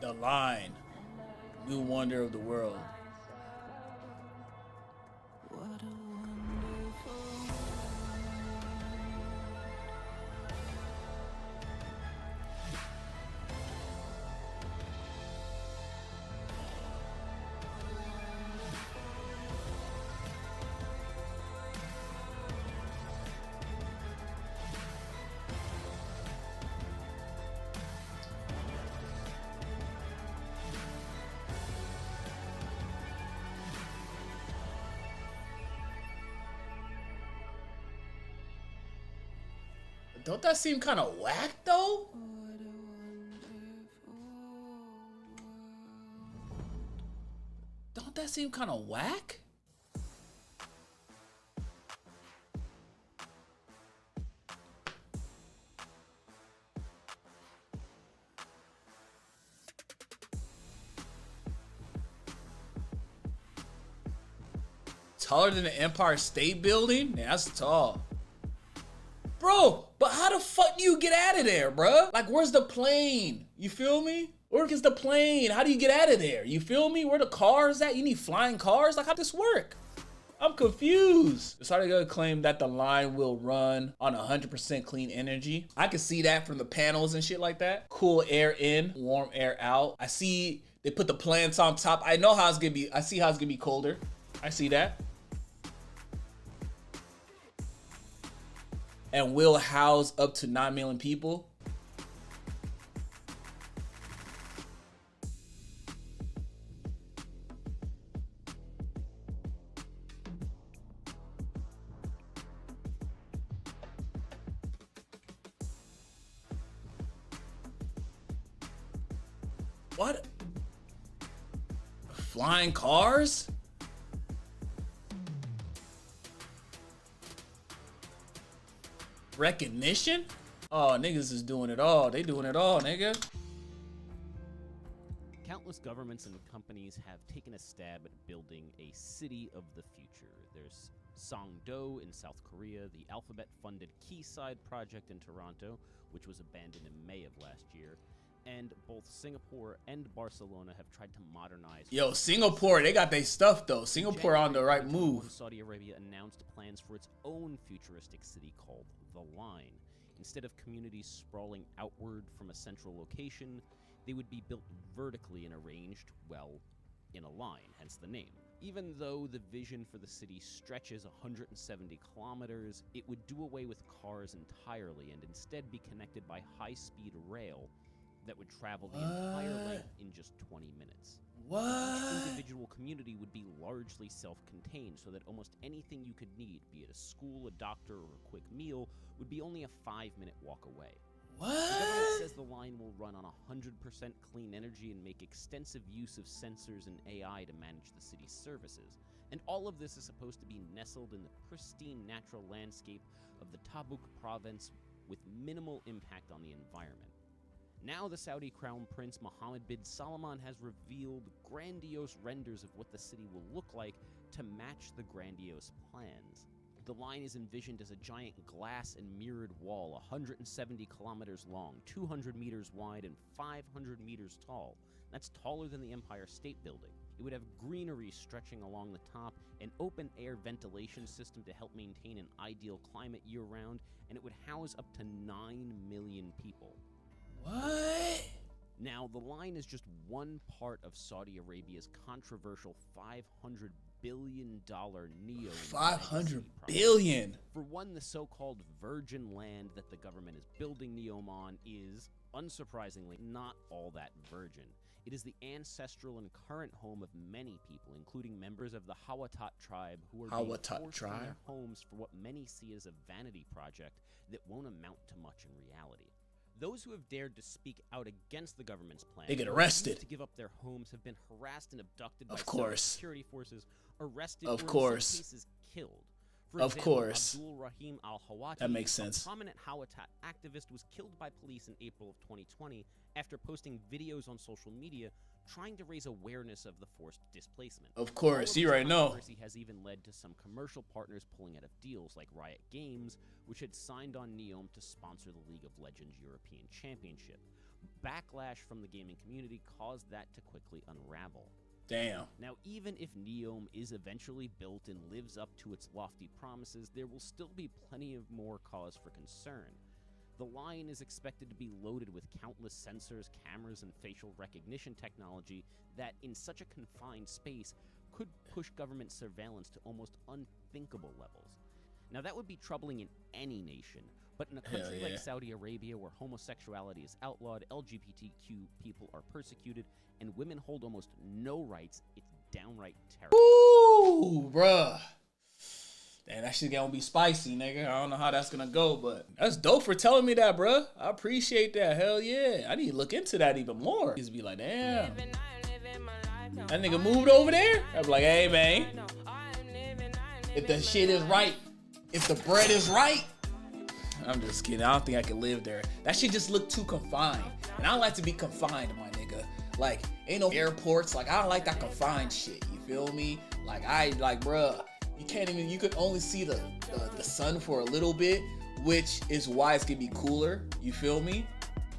The line, new wonder of the world. What a wonderful Don't that seem kind of whack though? Don't that seem kind of whack? Taller than the Empire State Building? Yeah, that's tall. Bro, but how the fuck do you get out of there, bro? Like, where's the plane? You feel me? Where is the plane? How do you get out of there? You feel me? Where the cars at? You need flying cars? Like, how does this work? I'm confused. It's already gonna claim that the line will run on 100% clean energy. I can see that from the panels and shit like that. Cool air in, warm air out. I see they put the plants on top. I know how it's gonna be. I see how it's gonna be colder. I see that. And will house up to 9 million people. What? Flying cars? Recognition? Oh, niggas is doing it all. They doing it all, nigga. Countless governments and companies have taken a stab at building a city of the future. There's Songdo in South Korea, the Alphabet-funded Quayside project in Toronto, which was abandoned in May of last year, and both Singapore and Barcelona have tried to modernize. Yo, Singapore, they got their stuff though. Singapore on the right move. Saudi Arabia announced plans for its own futuristic city called The Line. Instead of communities sprawling outward from a central location, they would be built vertically and arranged, well, in a line, hence the name. Even though the vision for the city stretches 170 kilometers, it would do away with cars entirely and instead be connected by high-speed rail that would travel the entire length in just 20 minutes. What? Each individual community would be largely self-contained, so that almost anything you could need, be it a school, a doctor, or a quick meal, would be only a 5-minute walk away. What? The government says the line will run on 100% clean energy and make extensive use of sensors and AI to manage the city's services. And all of this is supposed to be nestled in the pristine natural landscape of the Tabuk province with minimal impact on the environment. Now the Saudi Crown Prince Mohammed bin Salman has revealed grandiose renders of what the city will look like to match the grandiose plans. The line is envisioned as a giant glass and mirrored wall, 170 kilometers long, 200 meters wide, and 500 meters tall. That's taller than the Empire State Building. It would have greenery stretching along the top, an open-air ventilation system to help maintain an ideal climate year-round, and it would house up to 9 million people. What? Now, the line is just one part of Saudi Arabia's controversial $500 billion NEOM. 500 billion. For one, the so-called virgin land that the government is building NEOM on is, unsurprisingly, not all that virgin. It is the ancestral and current home of many people, including members of the Huwaiti tribe, who are being forced from their homes for what many see as a vanity project that won't amount to much in reality. Those who have dared to speak out against the government's plan, they get arrested. To give up their homes, have been harassed and abducted by security forces, arrested, or in some cases killed. For example, Abdul Rahim al-Huwaiti, that makes sense. A prominent Hawata activist, was killed by police in April of 2020 after posting videos on social media trying to raise awareness of the forced displacement. Of course, you right know. Controversy has even led to some commercial partners pulling out of deals, like Riot Games, which had signed on NEOM to sponsor the League of Legends European Championship. Backlash from the gaming community caused that to quickly unravel. Damn. Now, even if Neome is eventually built and lives up to its lofty promises, there will still be plenty of more cause for concern. The line is expected to be loaded with countless sensors, cameras, and facial recognition technology that, in such a confined space, could push government surveillance to almost unthinkable levels. Now, that would be troubling in any nation, but in a country like Saudi Arabia, where homosexuality is outlawed, LGBTQ people are persecuted, and women hold almost no rights, it's downright terrible. Ooh, bruh. Damn, that shit gonna be spicy, nigga. I don't know how that's gonna go, but that's dope for telling me that, bruh. I appreciate that. Hell yeah. I need to look into that even more. Just be like, damn. That nigga moved over there? I'd be like, hey, man. If the shit is right, if the bread is right. I'm just kidding. I don't think I could live there. That shit just look too confined. And I don't like to be confined, my nigga. Like, ain't no airports. Like, I don't like that confined shit. You feel me? Like, bruh. You can't even, you could only see the sun for a little bit, which is why it's gonna be cooler, you feel me?